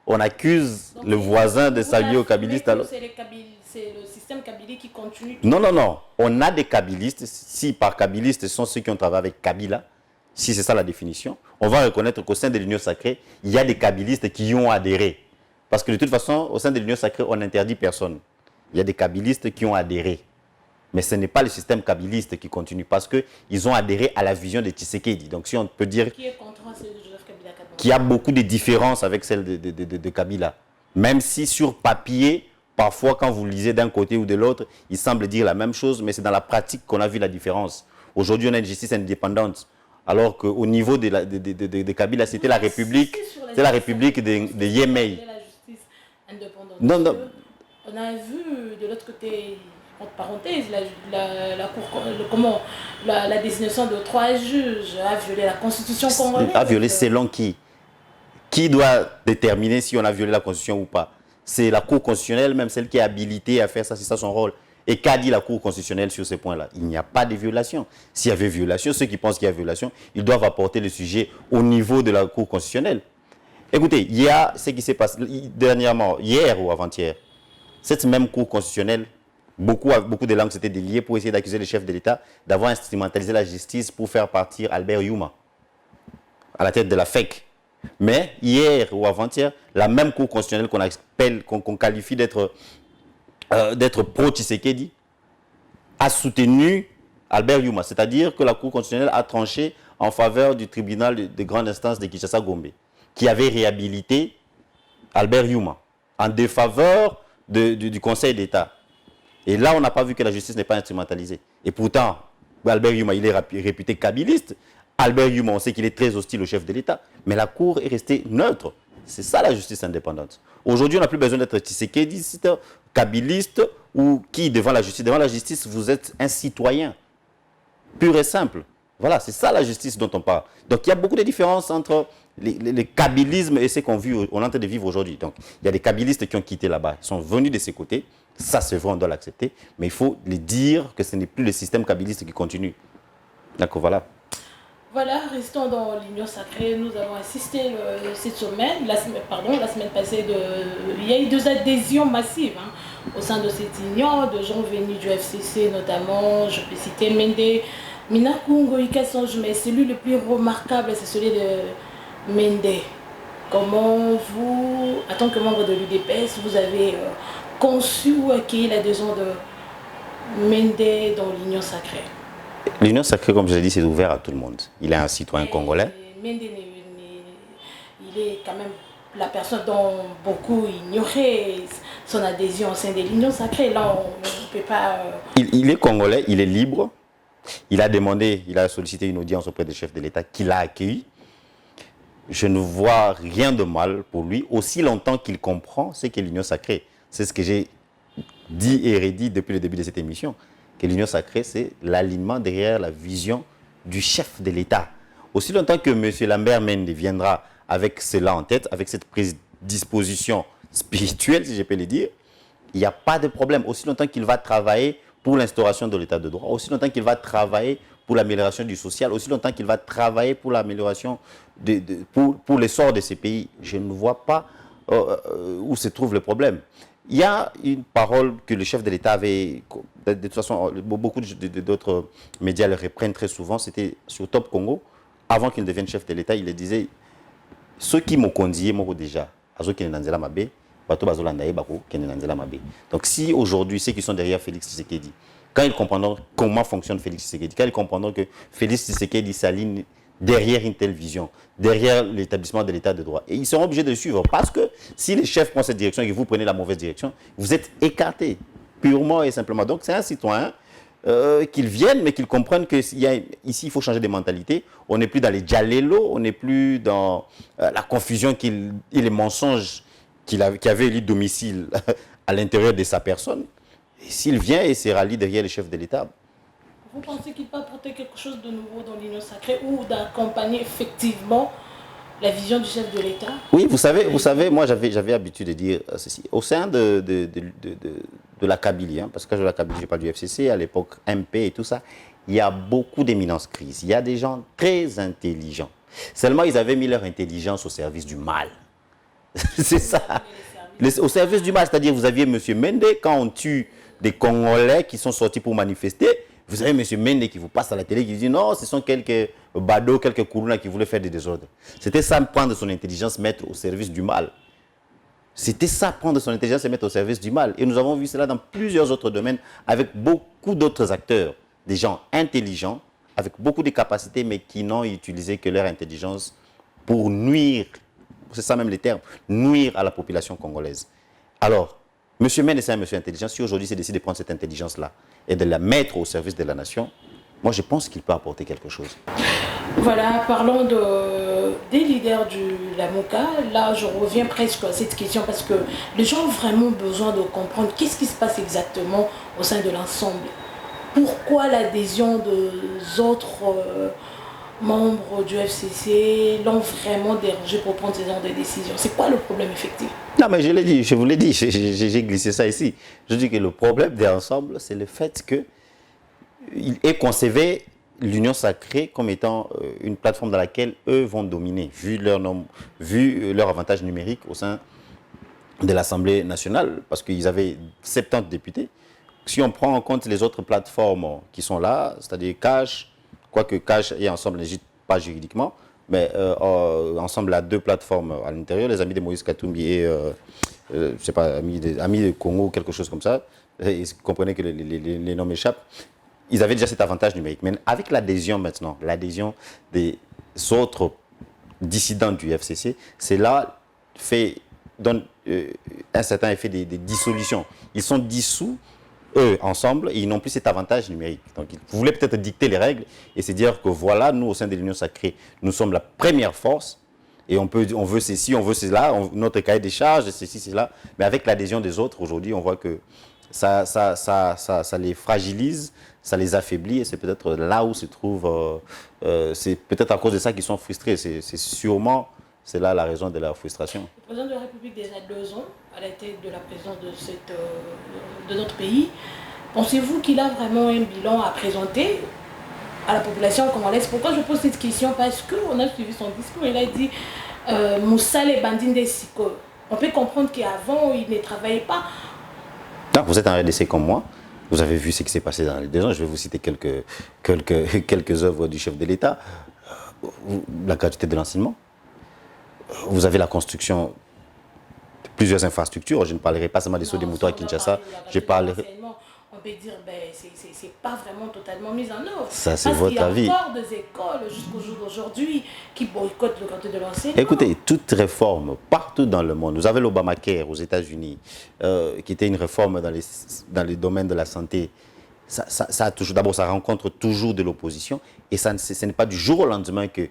On accuse le voisin de s'allier aux kabylistes. C'est le système kabylie qui continue. Non. On a des kabylistes. Si par kabylistes, ce sont ceux qui ont travaillé avec Kabila, si c'est ça la définition, on va reconnaître qu'au sein de l'Union sacrée, il y a des kabylistes qui y ont adhéré. Parce que de toute façon, au sein de l'Union sacrée, on n'interdit personne. Il y a des kabylistes qui ont adhéré. Mais ce n'est pas le système kabyliste qui continue parce qu'ils ont adhéré à la vision de Tshisekedi. Donc si on peut dire Qui est contre celle de Joseph Kabila Kabange. qu'il y a beaucoup de différences avec celle de Kabila. Même si sur papier, parfois quand vous lisez d'un côté ou de l'autre, il semble dire la même chose, mais c'est dans la pratique qu'on a vu la différence. Aujourd'hui, on a une justice indépendante. Alors qu'au niveau de Kabila, c'était la République, c'est la République de Yémey. La justice indépendante. Non, non. On a vu de l'autre côté, entre parenthèses, la désignation de 3 juges a violé la constitution congolaise. A violé selon qui? Qui doit déterminer si on a violé la constitution ou pas? C'est la Cour constitutionnelle, même celle qui est habilitée à faire ça, c'est ça son rôle. Et qu'a dit la Cour constitutionnelle sur ces points-là? Il n'y a pas de violation. S'il y avait violation, ceux qui pensent qu'il y a violation, ils doivent apporter le sujet au niveau de la Cour constitutionnelle. Écoutez, il y a ce qui s'est passé dernièrement, hier ou avant-hier, cette même Cour constitutionnelle, beaucoup de langues s'étaient déliées pour essayer d'accuser le chef de l'État d'avoir instrumentalisé la justice pour faire partir Albert Youma à la tête de la FEC. Mais hier ou avant-hier, la même Cour constitutionnelle qu'on qualifie d'être pro-Tshisekedi a soutenu Albert Youma. C'est-à-dire que la Cour constitutionnelle a tranché en faveur du tribunal de grande instance de Kinshasa-Gombe, qui avait réhabilité Albert Youma en défaveur du Conseil d'État. Et là, on n'a pas vu que la justice n'est pas instrumentalisée. Et pourtant, Albert Youma, il est réputé kabyliste. Albert Youma, on sait qu'il est très hostile au chef de l'État. Mais la Cour est restée neutre. C'est ça la justice indépendante. Aujourd'hui, on n'a plus besoin d'être tshisekédiste, kabyliste ou qui devant la justice. Devant la justice, vous êtes un citoyen. Pur et simple. Voilà, c'est ça la justice dont on parle. Donc, il y a beaucoup de différences entre le kabylisme et ce qu'on est en train de vivre aujourd'hui. Donc, il y a des kabylistes qui ont quitté là-bas. Ils sont venus de ces côtés. Ça, c'est vrai, on doit l'accepter. Mais il faut les dire que ce n'est plus le système kabyliste qui continue. D'accord, voilà. Voilà, restons dans l'union sacrée. Nous avons assisté cette semaine, la semaine passée, il y a eu 2 adhésions massives au sein de cette union, de gens venus du FCC notamment. Je peux citer Mende, Minakungo, Ikasonge, mais celui le plus remarquable, c'est celui de Mende. Comment vous, en tant que membre de l'UDPS, vous avez conçu ou accueilli l'adhésion de Mende dans l'union sacrée? L'union sacrée, comme je l'ai dit, c'est ouvert à tout le monde. Il est un citoyen congolais. Mende, il est quand même la personne dont beaucoup ignoraient son adhésion au sein de l'union sacrée. Là, on ne peut pas... Il est congolais, il est libre. Il a sollicité une audience auprès du chef de l'État qu'il a accueilli. Je ne vois rien de mal pour lui, aussi longtemps qu'il comprend ce qu'est l'union sacrée. C'est ce que j'ai dit et redit depuis le début de cette émission. Que l'union sacrée, c'est l'alignement derrière la vision du chef de l'État. Aussi longtemps que M. Lambert Mende viendra avec cela en tête, avec cette prédisposition spirituelle, si je peux le dire, il n'y a pas de problème. Aussi longtemps qu'il va travailler pour l'instauration de l'État de droit, aussi longtemps qu'il va travailler pour l'amélioration du social, aussi longtemps qu'il va travailler pour l'amélioration, pour l'essor de ces pays, je ne vois pas où se trouve le problème. Il y a une parole que le chef de l'État avait, de toute façon, beaucoup d'autres médias le reprennent très souvent, c'était sur Top Congo, avant qu'il ne devienne chef de l'État, il le disait, ceux qui m'ont conduit, m'ont déjà, donc si aujourd'hui, ceux qui sont derrière Félix Tshisekedi, quand ils comprendront comment fonctionne Félix Tshisekedi, quand ils comprendront que Félix Tshisekedi s'aligne derrière une telle vision, derrière l'établissement de l'état de droit. Et ils seront obligés de suivre parce que si les chefs prennent cette direction et que vous prenez la mauvaise direction, vous êtes écartés, purement et simplement. Donc c'est un citoyen qu'ils viennent, mais qu'ils comprennent qu'ici, il faut changer de mentalité. On n'est plus dans les djalelo, on n'est plus dans la confusion et les mensonges qui avait élu domicile à l'intérieur de sa personne. Et s'il vient et se rallie derrière les chefs de l'État, vous pensez qu'il peut apporter quelque chose de nouveau dans l'union sacrée ou d'accompagner effectivement la vision du chef de l'État? Oui, vous savez, moi j'avais l'habitude de dire ceci. Au sein de la Kabylie, parce que la Kabylie, je parle du FCC, à l'époque MP et tout ça, il y a beaucoup d'éminences crises. Il y a des gens très intelligents. Seulement, ils avaient mis leur intelligence au service du mal. C'est ça. Au service du mal, c'est-à-dire vous aviez M. Mende, quand on tue des Congolais qui sont sortis pour manifester, vous avez M. Mende qui vous passe à la télé qui dit non, ce sont quelques badauds, quelques kourouna qui voulaient faire des désordres. C'était ça, prendre son intelligence, mettre au service du mal. C'était ça, prendre son intelligence et mettre au service du mal. Et nous avons vu cela dans plusieurs autres domaines avec beaucoup d'autres acteurs, des gens intelligents, avec beaucoup de capacités, mais qui n'ont utilisé que leur intelligence pour nuire, c'est ça même les termes, nuire à la population congolaise. Alors, M. Mendes est un monsieur intelligent. Si aujourd'hui il décide de prendre cette intelligence-là et de la mettre au service de la nation, moi je pense qu'il peut apporter quelque chose. Voilà, parlons des leaders de la MOCA. Là, je reviens presque à cette question parce que les gens ont vraiment besoin de comprendre qu'est-ce qui se passe exactement au sein de l'ensemble. Pourquoi l'adhésion des autres membres du FCC l'ont vraiment dérangé pour prendre ce genre de décision? C'est quoi le problème effectif? Non, mais je l'ai dit, je vous l'ai dit, j'ai glissé ça ici. Je dis que le problème des ensembles, c'est le fait qu'il est concevé l'Union sacrée comme étant une plateforme dans laquelle eux vont dominer, vu leur nombre, vu leur avantage numérique au sein de l'Assemblée nationale, parce qu'ils avaient 70 députés. Si on prend en compte les autres plateformes qui sont là, c'est-à-dire Cash, quoique Cash et Ensemble n'agissent pas juridiquement, mais Ensemble a deux plateformes à l'intérieur, les amis de Moïse Katumbi et, je sais pas, amis de Congo, quelque chose comme ça, et vous comprenez que les noms m'échappent. Ils avaient déjà cet avantage numérique. Mais avec l'adhésion maintenant, l'adhésion des autres dissidents du FCC, c'est là donne un certain effet des dissolutions. Ils sont dissous, eux, ensemble, et ils n'ont plus cet avantage numérique. Donc, ils voulaient peut-être dicter les règles et se dire que voilà, nous, au sein de l'Union sacrée, nous sommes la première force et on veut ceci, on veut cela, notre cahier des charges, ceci, cela. Mais avec l'adhésion des autres, aujourd'hui, on voit que ça les fragilise, ça les affaiblit et c'est peut-être là où se trouve, c'est peut-être à cause de ça qu'ils sont frustrés. C'est là la raison de la frustration. Le président de la République, déjà 2 ans, à la tête de la présidence de notre pays, pensez-vous qu'il a vraiment un bilan à présenter à la population congolaise? Pourquoi je pose cette question? Parce qu'on a suivi son discours, il a dit Moussa les bandits des Siko. On peut comprendre qu'avant, il ne travaillait pas. Non, vous êtes un RDC comme moi. Vous avez vu ce qui s'est passé dans les 2 ans. Je vais vous citer quelques œuvres du chef de l'État. La gratuité de l'enseignement. Vous avez la construction de plusieurs infrastructures. Je ne parlerai pas seulement des sauts des moutons à Kinshasa. Je parlerai... On peut dire que c'est pas vraiment totalement mis en œuvre. Ça, c'est votre avis. Il y a encore des écoles jusqu'au jour d'aujourd'hui qui boycottent le gratuité de l'enseignement. Écoutez, toute réforme, partout dans le monde, vous avez l'Obamacare aux États-Unis, qui était une réforme dans les domaines de la santé. D'abord, ça rencontre toujours de l'opposition et ce n'est pas du jour au lendemain que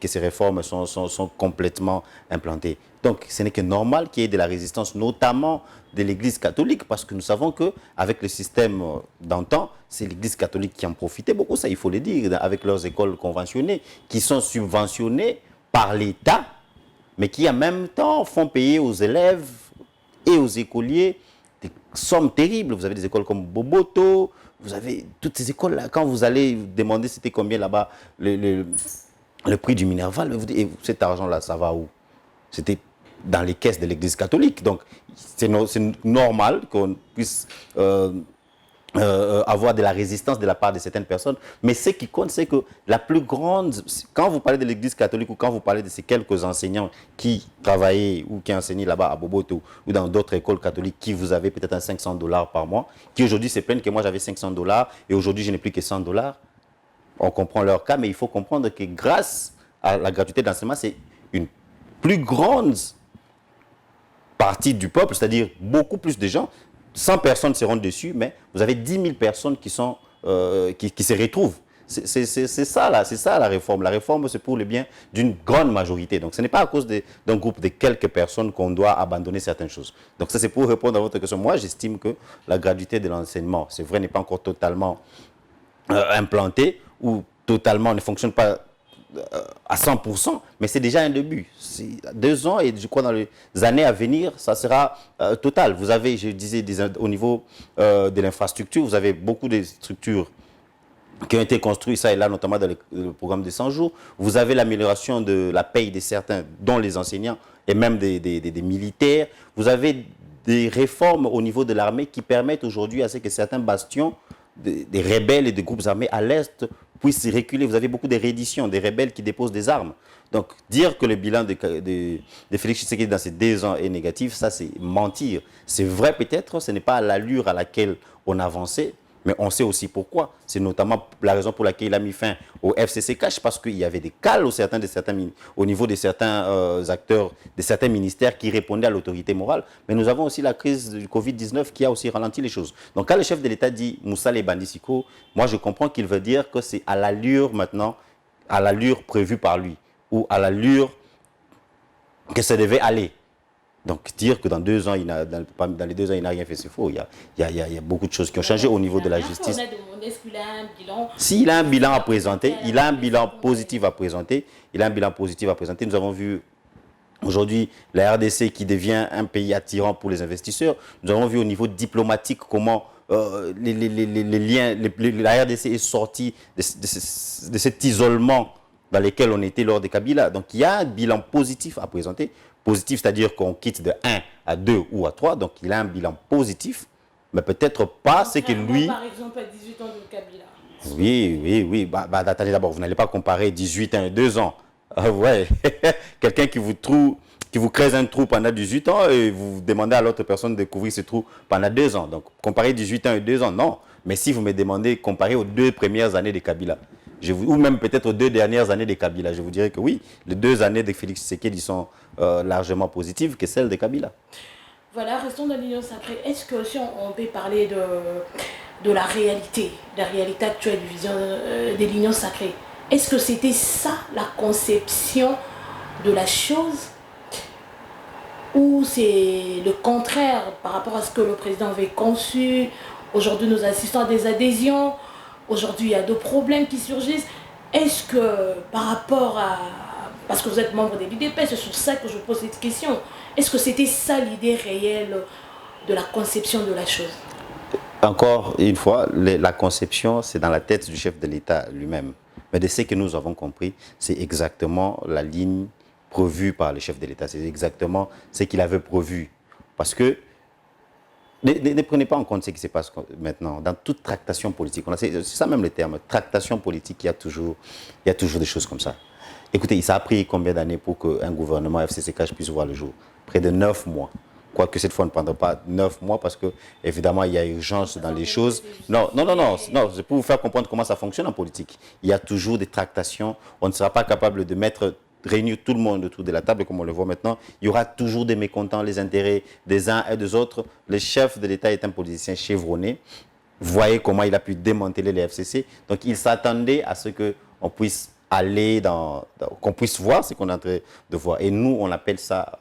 ces réformes sont complètement implantées. Donc, ce n'est que normal qu'il y ait de la résistance, notamment de l'Église catholique, parce que nous savons qu'avec le système d'antan, c'est l'Église catholique qui en profitait beaucoup, ça il faut le dire, avec leurs écoles conventionnées, qui sont subventionnées par l'État, mais qui en même temps font payer aux élèves et aux écoliers des sommes terribles. Vous avez des écoles comme Boboto, vous avez toutes ces écoles-là. Quand vous allez demander c'était combien là-bas le prix du Minerval, vous dites, et cet argent-là, ça va où? C'était dans les caisses de l'Église catholique. Donc, c'est normal qu'on puisse avoir de la résistance de la part de certaines personnes. Mais ce qui compte, c'est que la plus grande... Quand vous parlez de l'Église catholique ou quand vous parlez de ces quelques enseignants qui travaillaient ou qui enseignaient là-bas à Boboto ou dans d'autres écoles catholiques qui vous avez peut-être un $500 par mois, qui aujourd'hui se plaignent que moi j'avais $500 et aujourd'hui je n'ai plus que $100. On comprend leur cas, mais il faut comprendre que grâce à la gratuité d'enseignement, c'est une plus grande partie du peuple, c'est-à-dire beaucoup plus de gens. 100 personnes seront dessus, mais vous avez 10 000 personnes qui se retrouvent. C'est ça la réforme. La réforme, c'est pour le bien d'une grande majorité. Donc, ce n'est pas à cause d'un groupe de quelques personnes qu'on doit abandonner certaines choses. Donc, ça, c'est pour répondre à votre question. Moi, j'estime que la gratuité de l'enseignement, c'est vrai, n'est pas encore totalement implantée ou totalement ne fonctionne pas à 100%, mais c'est déjà un début. 2 ans et je crois dans les années à venir, ça sera total. Vous avez, je disais, au niveau de l'infrastructure, vous avez beaucoup de structures qui ont été construites, ça et là, notamment dans le programme de 100 jours. Vous avez l'amélioration de la paye de certains, dont les enseignants et même des militaires. Vous avez des réformes au niveau de l'armée qui permettent aujourd'hui à ce que certains bastions des rebelles et des groupes armés à l'Est puisse reculer. Vous avez beaucoup de redditions, des rebelles qui déposent des armes. Donc, dire que le bilan de Félix Tshisekedi dans ces 2 ans est négatif, ça c'est mentir. C'est vrai peut-être, ce n'est pas à l'allure à laquelle on avançait, mais on sait aussi pourquoi. C'est notamment la raison pour laquelle il a mis fin au FCC Cash, parce qu'il y avait des cales au niveau de certains acteurs, de certains ministères qui répondaient à l'autorité morale. Mais nous avons aussi la crise du Covid-19 qui a aussi ralenti les choses. Donc quand le chef de l'État dit Moussa les Bandisiko, moi je comprends qu'il veut dire que c'est à l'allure maintenant, à l'allure prévue par lui, ou à l'allure que ça devait aller. Donc dire que dans 2 ans, dans les 2 ans, il n'a rien fait, c'est faux. Il y a beaucoup de choses qui ont changé au niveau de la justice. S'il a un bilan à présenter, il a un bilan positif à présenter. Nous avons vu aujourd'hui la RDC qui devient un pays attirant pour les investisseurs. Nous avons vu au niveau diplomatique comment les liens, la RDC est sortie de cet isolement dans lequel on était lors de Kabila. Donc il y a un bilan positif à présenter. Positif, c'est-à-dire qu'on quitte de 1 à 2 ou à 3, donc il a un bilan positif, mais peut-être pas ce que lui... Par exemple, à 18 ans de Kabila. Oui. Attendez d'abord, vous n'allez pas comparer 18 ans et 2 ans. Ouais, quelqu'un qui vous crée un trou pendant 18 ans et vous demandez à l'autre personne de couvrir ce trou pendant 2 ans. Donc, comparer 18 ans et 2 ans, non. Mais si vous me demandez comparer aux 2 premières années de Kabila, ou même peut-être aux 2 dernières années de Kabila, je vous dirais que oui, les 2 années de Félix Tshisekedi sont largement positives que celles de Kabila. Voilà, restons dans l'Union sacrée. Est-ce que si on peut parler de la réalité actuelle de l'Union sacrée, est-ce que c'était ça la conception de la chose, ou c'est le contraire par rapport à ce que le président avait conçu? Aujourd'hui, nous assistons à des adhésions. Aujourd'hui, il y a d'autres problèmes qui surgissent. Est-ce que par rapport à... Parce que vous êtes membre de l'IDP, c'est sur ça que je pose cette question. Est-ce que c'était ça l'idée réelle de la conception de la chose? Encore une fois, la conception, c'est dans la tête du chef de l'État lui-même. Mais de ce que nous avons compris, c'est exactement la ligne prévue par le chef de l'État. C'est exactement ce qu'il avait prévu. Parce que ne prenez pas en compte ce qui se passe maintenant. Dans toute tractation politique, c'est ça même le terme, tractation politique, il y a toujours des choses comme ça. Écoutez, ça a pris combien d'années pour qu'un gouvernement FCC-Cash puisse voir le jour? Près de 9 mois. Quoique cette fois, on ne prendra pas 9 mois parce que, évidemment, il y a urgence dans les choses. Non, c'est pour vous faire comprendre comment ça fonctionne en politique. Il y a toujours des tractations. On ne sera pas capable de réunir tout le monde autour de la table, comme on le voit maintenant. Il y aura toujours des mécontents, les intérêts des uns et des autres. Le chef de l'État est un politicien chevronné. Vous voyez comment il a pu démanteler les FCC. Donc, il s'attendait à ce qu'on puisse aller qu'on puisse voir ce qu'on est en train de voir. Et nous, on appelle ça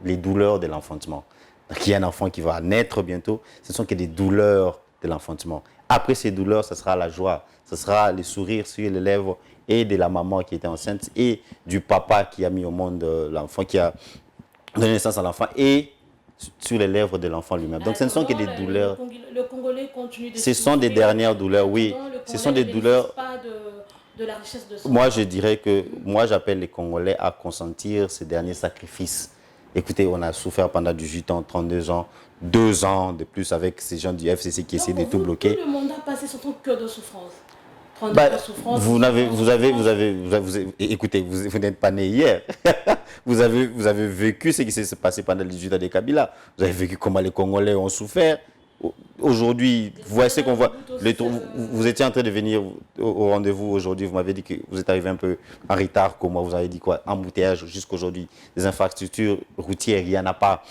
les douleurs de l'enfantement. Donc, il y a un enfant qui va naître bientôt. Ce ne sont que des douleurs de l'enfantement. Après ces douleurs, ce sera la joie. Ce sera le sourire sur les lèvres et de la maman qui était enceinte et du papa qui a mis au monde l'enfant, qui a donné naissance à l'enfant, et sur les lèvres de l'enfant lui-même. Donc ce ne sont que des douleurs. Le Congolais continue de... Ce sont des dernières douleurs, oui. Ce sont des douleurs... de la richesse de son... Moi, je dirais que, j'appelle les Congolais à consentir ces derniers sacrifices. Écoutez, on a souffert pendant 18 ans, 32 ans, 2 ans de plus avec ces gens du FCC qui essaient de tout bloquer. Tout le monde a passé son temps que de souffrance. Écoutez, vous n'êtes pas né hier. vous avez vécu ce qui s'est passé pendant les 18 ans de Kabila. Vous avez vécu comment les Congolais ont souffert. Aujourd'hui, vous voyez ce qu'on voit. Vous étiez en train de venir au rendez-vous aujourd'hui. Vous m'avez dit que vous êtes arrivé un peu en retard. Comme moi, vous avez dit quoi? Embouteillage jusqu'aujourd'hui. Les infrastructures routières, il n'y en a pas.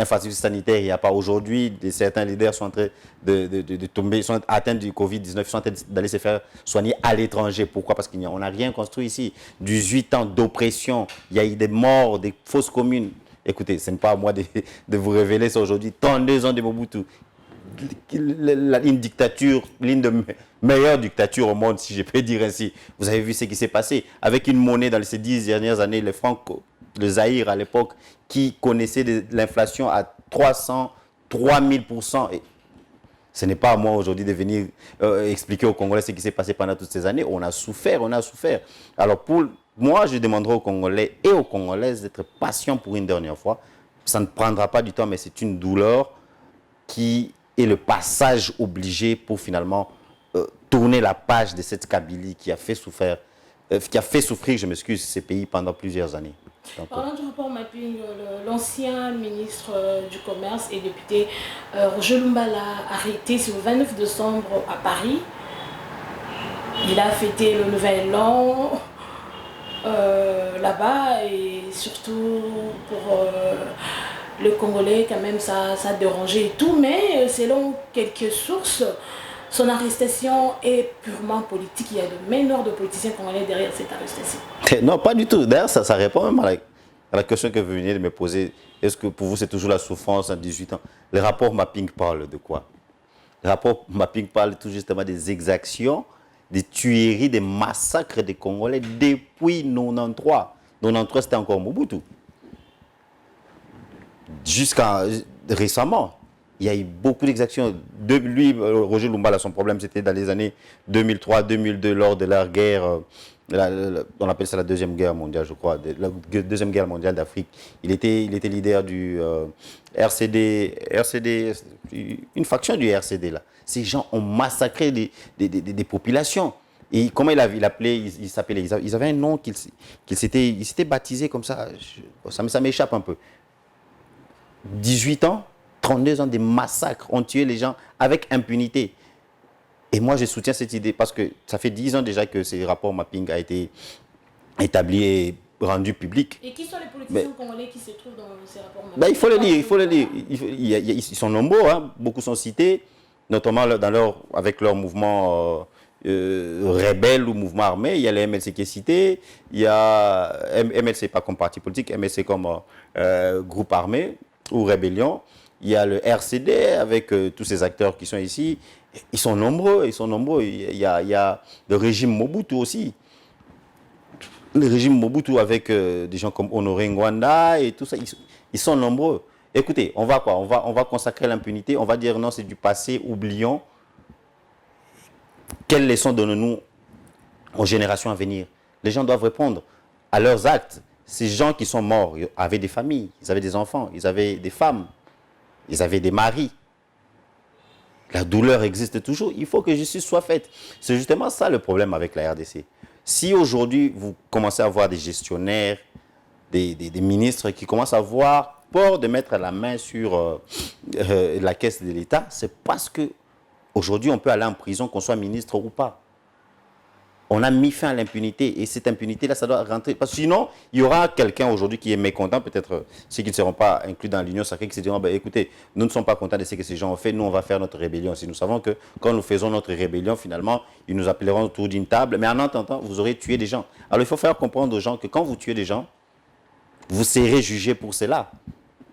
Infrastructures sanitaires, il n'y a pas. Aujourd'hui, certains leaders sont en train de tomber, sont atteints du Covid-19, sont en train d'aller se faire soigner à l'étranger. Pourquoi? Parce qu'on n'a rien construit ici. 18 ans d'oppression, il y a eu des morts, des fausses communes. Écoutez, ce n'est pas à moi de vous révéler ça aujourd'hui. 32 ans de Mobutu. Une dictature, l'une des meilleures dictatures au monde, si je peux dire ainsi. Vous avez vu ce qui s'est passé avec une monnaie dans ces 10 dernières années, le franc, le Zaïre à l'époque, qui connaissait l'inflation à 300, 3000%. Et ce n'est pas à moi aujourd'hui de venir expliquer aux Congolais ce qui s'est passé pendant toutes ces années. On a souffert. Alors pour moi, je demanderai aux Congolais et aux Congolaises d'être patients pour une dernière fois. Ça ne prendra pas du temps, mais c'est une douleur qui est le passage obligé pour finalement tourner la page de cette Kabylie qui a fait souffrir, je m'excuse, ces pays pendant plusieurs années. Parlant du rapport mapping, l'ancien ministre du Commerce et député Roger Lumba l'a arrêté le 29 décembre à Paris. Il a fêté le Nouvel An là-bas et surtout pour le Congolais, quand même, ça a dérangé et tout. Mais selon quelques sources, son arrestation est purement politique. Il y a de meneurs de politiciens congolais derrière cette arrestation. Non, pas du tout. D'ailleurs, ça répond même à la question que vous venez de me poser. Est-ce que pour vous, c'est toujours la souffrance à 18 ans? Le rapport mapping parle de quoi? Le rapport mapping parle tout justement des exactions, des tueries, des massacres des Congolais depuis 93. 93, c'était encore Mobutu. Jusqu'à récemment, il y a eu beaucoup d'exactions. Lui, Roger Lumba, son problème, c'était dans les années 2003-2002, lors de la guerre, on appelle ça la Deuxième Guerre mondiale, je crois, la Deuxième Guerre mondiale d'Afrique. Il était leader du RCD, une faction du RCD, là. Ces gens ont massacré des populations. Et comment il appelait, il s'appelait, ils avaient un nom qu'ils s'étaient baptisé comme ça, ça m'échappe un peu. 18 ans, 32 ans, des massacres, ont tué les gens avec impunité. Et moi, je soutiens cette idée parce que ça fait 10 ans déjà que ce rapport mapping a été établi et rendu public. Et qui sont les politiciens congolais qui se trouvent dans ces rapports mapping? Il faut le lire, ils sont nombreux, hein, beaucoup sont cités, notamment avec leur mouvement rebelle ou mouvement armé. Il y a le MLC qui est cité, il y a MLC pas comme parti politique, MLC comme groupe armé ou rébellion. Il y a le RCD avec tous ces acteurs qui sont ici. Ils sont nombreux, Il y a le régime Mobutu aussi. Le régime Mobutu avec des gens comme Honoré Ngwanda et tout ça, ils sont nombreux. Écoutez, on va quoi? On va consacrer l'impunité, on va dire non, c'est du passé, oublions. Quelles leçons donnons-nous aux générations à venir? Les gens doivent répondre à leurs actes. Ces gens qui sont morts avaient des familles, ils avaient des enfants, ils avaient des femmes, ils avaient des maris. La douleur existe toujours. Il faut que justice soit faite. C'est justement ça le problème avec la RDC. Si aujourd'hui, vous commencez à voir des gestionnaires, des ministres qui commencent à avoir peur de mettre la main sur la caisse de l'État, c'est parce qu'aujourd'hui, on peut aller en prison, qu'on soit ministre ou pas. On a mis fin à l'impunité et cette impunité-là, ça doit rentrer. Parce que sinon, il y aura quelqu'un aujourd'hui qui est mécontent, peut-être ceux qui ne seront pas inclus dans l'Union sacrée, qui se diront, écoutez, nous ne sommes pas contents de ce que ces gens ont fait, nous on va faire notre rébellion. Si nous savons que quand nous faisons notre rébellion, finalement, ils nous appelleront autour d'une table, mais en entendant, vous aurez tué des gens. Alors il faut faire comprendre aux gens que quand vous tuez des gens, vous serez jugé pour cela.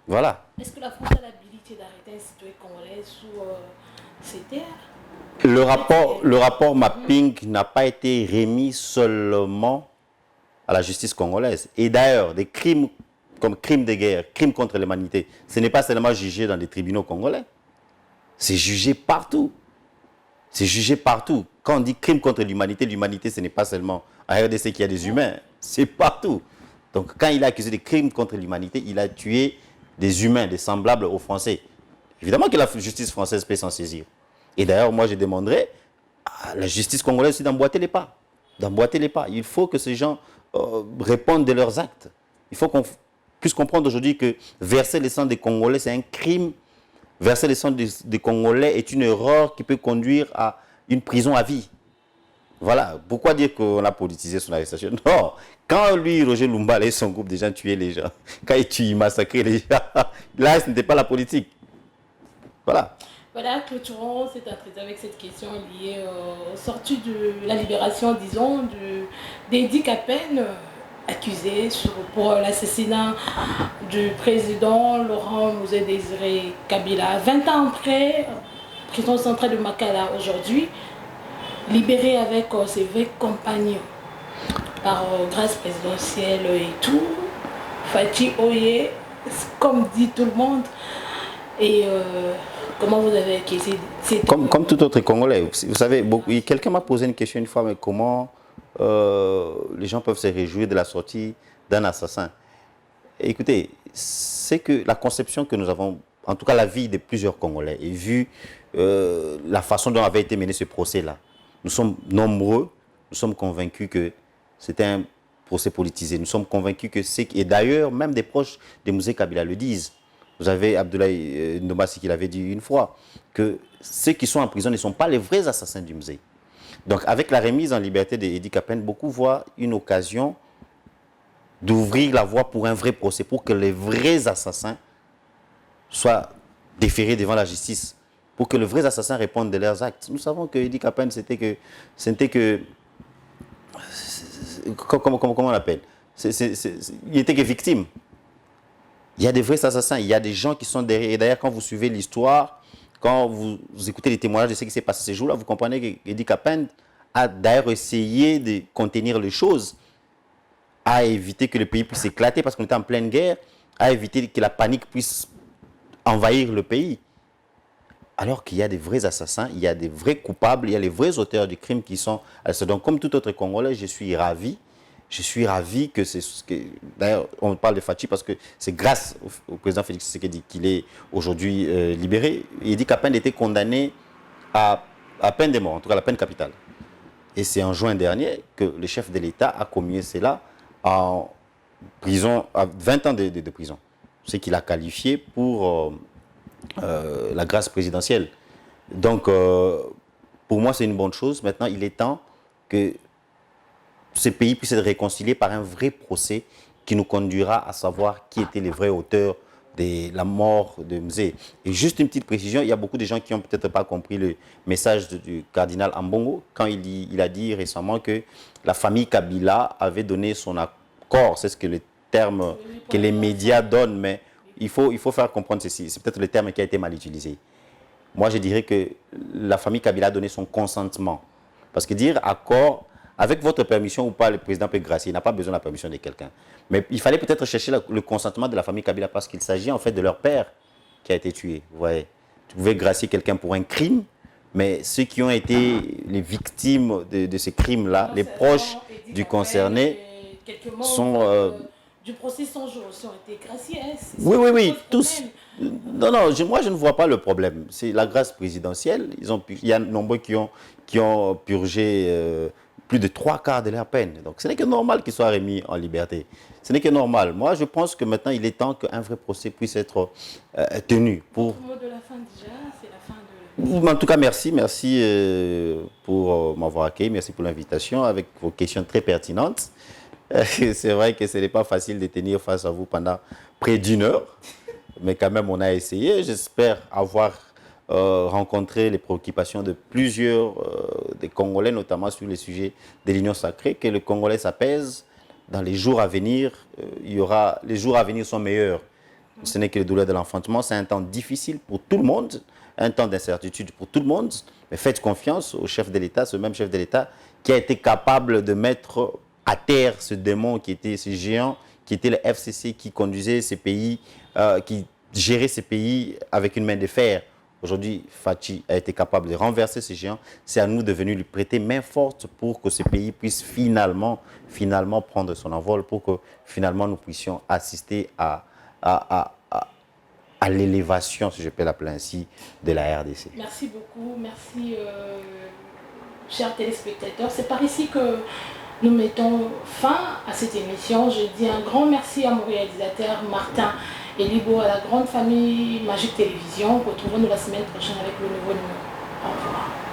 Voilà. Est-ce que la France a l'habilité d'arrêter un citoyen congolais sous ses terres? Le rapport mapping n'a pas été remis seulement à la justice congolaise. Et d'ailleurs, des crimes comme crimes de guerre, crimes contre l'humanité, ce n'est pas seulement jugé dans les tribunaux congolais. C'est jugé partout. C'est jugé partout. Quand on dit crime contre l'humanité, l'humanité, ce n'est pas seulement en RDC qu'il y a des humains. C'est partout. Donc, quand il a accusé de crimes contre l'humanité, il a tué des humains, des semblables aux Français. Évidemment que la justice française peut s'en saisir. Et d'ailleurs, moi, je demanderais à la justice congolaise aussi d'emboîter les pas. D'emboîter les pas. Il faut que ces gens répondent de leurs actes. Il faut qu'on puisse comprendre aujourd'hui que verser le sang des Congolais, c'est un crime. Verser le sang des Congolais est une erreur qui peut conduire à une prison à vie. Voilà. Pourquoi dire qu'on a politisé son arrestation? Non. Quand lui, Roger Lumba et son groupe de gens tuaient les gens, quand ils massacraient les gens, là, ce n'était pas la politique. Voilà. Voilà, clôturons cet entretien avec cette question liée aux sorties de la libération, disons, d'Edi Capen, accusé pour l'assassinat du président Laurent Désiré Kabila. 20 ans après, prison centrale de Makala aujourd'hui, libéré avec ses 20 compagnons par grâce présidentielle et tout. Fati Oye, comme dit tout le monde. Et comment vous avez acquis comme tout autre Congolais. Vous savez, quelqu'un m'a posé une question une fois, mais comment les gens peuvent se réjouir de la sortie d'un assassin? Écoutez, c'est que la conception que nous avons, en tout cas la vie de plusieurs Congolais, et vu la façon dont avait été mené ce procès-là, nous sommes nombreux, nous sommes convaincus que c'était un procès politisé. Nous sommes convaincus que c'est... Et d'ailleurs, même des proches de Mzee Kabila le disent. Vous avez Abdoulaye Ndomassi qui l'avait dit une fois, que ceux qui sont en prison ne sont pas les vrais assassins du Mzee. Donc, avec la remise en liberté d'Edi Kapen, beaucoup voient une occasion d'ouvrir la voie pour un vrai procès, pour que les vrais assassins soient déférés devant la justice, pour que les vrais assassins répondent de leurs actes. Nous savons que Edi Kapen, comment on l'appelle? Il était que victime. Il y a des vrais assassins, il y a des gens qui sont derrière. Et d'ailleurs, quand vous suivez l'histoire, quand vous écoutez les témoignages de ce qui s'est passé ces jours-là, vous comprenez qu'Edi Kapen a d'ailleurs essayé de contenir les choses, à éviter que le pays puisse éclater parce qu'on était en pleine guerre, à éviter que la panique puisse envahir le pays. Alors qu'il y a des vrais assassins, il y a des vrais coupables, il y a les vrais auteurs du crime qui sont... Donc, comme tout autre Congolais, je suis ravi que c'est... D'ailleurs, on parle de Fachi parce que c'est grâce au président Félix Tshisekedi qu'il est aujourd'hui libéré. Il dit qu'Apen était condamné à peine de mort, en tout cas la peine capitale. Et c'est en juin dernier que le chef de l'État a commis cela en prison, à 20 ans de prison. Ce qu'il a qualifié pour la grâce présidentielle. Donc, pour moi, c'est une bonne chose. Maintenant, il est temps que ce pays puisse être réconcilié par un vrai procès qui nous conduira à savoir qui étaient les vrais auteurs de la mort de Mzee. Et juste une petite précision, il y a beaucoup de gens qui n'ont peut-être pas compris le message du cardinal Ambongo quand il a dit récemment que la famille Kabila avait donné son accord. C'est ce que le terme que les médias donnent, mais il faut faire comprendre ceci. C'est peut-être le terme qui a été mal utilisé. Moi, je dirais que la famille Kabila a donné son consentement. Parce que dire accord, avec votre permission ou pas, le président peut gracier. Il n'a pas besoin de la permission de quelqu'un. Mais il fallait peut-être chercher le consentement de la famille Kabila parce qu'il s'agit en fait de leur père qui a été tué. Vous voyez, tu pouvais gracier quelqu'un pour un crime, mais ceux qui ont été les victimes de ces crimes-là, les proches du concerné, sont... du procès sans jour aussi ont été graciés. Hein, oui, tous. Non, moi je ne vois pas le problème. C'est la grâce présidentielle. Il y a nombreux qui ont purgé plus de 3/4 de leur peine. Donc ce n'est que normal qu'ils soient remis en liberté. Ce n'est que normal. Moi je pense que maintenant il est temps qu'un vrai procès puisse être tenu. Pour... Le mot de la fin déjà, c'est la fin de... En tout cas, merci pour m'avoir accueilli. Merci pour l'invitation avec vos questions très pertinentes. C'est vrai que ce n'est pas facile de tenir face à vous pendant près d'1 heure, mais quand même on a essayé. J'espère avoir rencontré les préoccupations de plusieurs des Congolais, notamment sur les sujets de l'Union sacrée, que le Congolais s'apaise. Dans les jours à venir, les jours à venir sont meilleurs. Ce n'est que le douleur de l'enfantement, c'est un temps difficile pour tout le monde, un temps d'incertitude pour tout le monde, mais faites confiance au chef de l'État, ce même chef de l'État qui a été capable de mettre à terre ce démon qui était ce géant, qui était le FCC, qui conduisait ces pays, qui gérait ces pays avec une main de fer. Aujourd'hui, Fachi a été capable de renverser ces géants. C'est à nous de venir lui prêter main forte pour que ce pays puisse finalement prendre son envol, pour que finalement nous puissions assister à l'élévation, si je peux l'appeler ainsi, de la RDC. Merci beaucoup, merci chers téléspectateurs. C'est par ici que nous mettons fin à cette émission. Je dis un grand merci à mon réalisateur Martin Elibo, à la grande famille Magic Télévision. Retrouvons-nous la semaine prochaine avec le nouveau numéro. Au revoir.